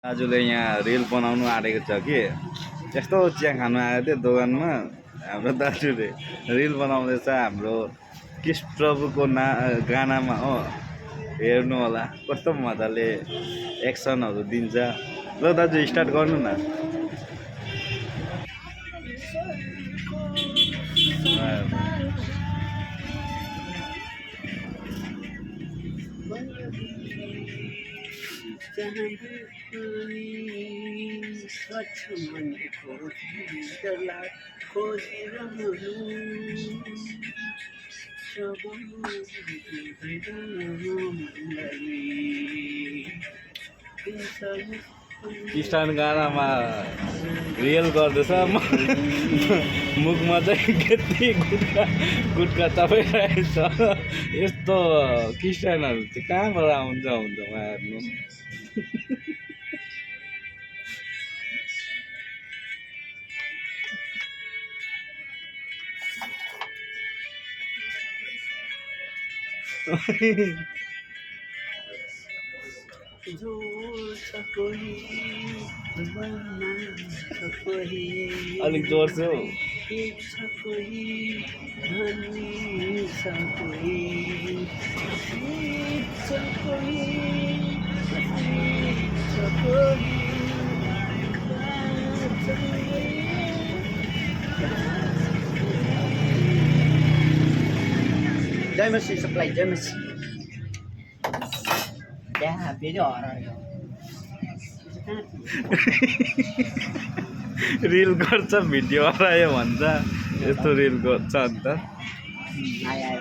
दाजुले यहाँ रिल बनाउनु आँटेको छ कि यस्तो चिया खानु आएको थियो दोकानमा हाम्रो दाजुले रिल बनाउँदैछ हाम्रो कृष्ण प्रभुको गानामा हो हेर्नु होला कस्तो मजाले एक्सनहरू दिन्छ ल दाजु स्टार्ट गर्नु न स्वच्छ मनको हृदयलाई खोजिरहनु किसान गानामा रियल गर्दैछ मुखमा चाहिँ केटी गुटका तपाईरहेको छ यस्तो क्रिस्चियनहरू चाहिँ कहाँबाट हुन्छ उहाँहरू अलिक जोर से हो जय मसी सबलाई जय मसी त्यहाँ फेरि हरायो रिल गर्छ भिडियो हरायो भन्छ यस्तो रिल गर्छ अन्त आयो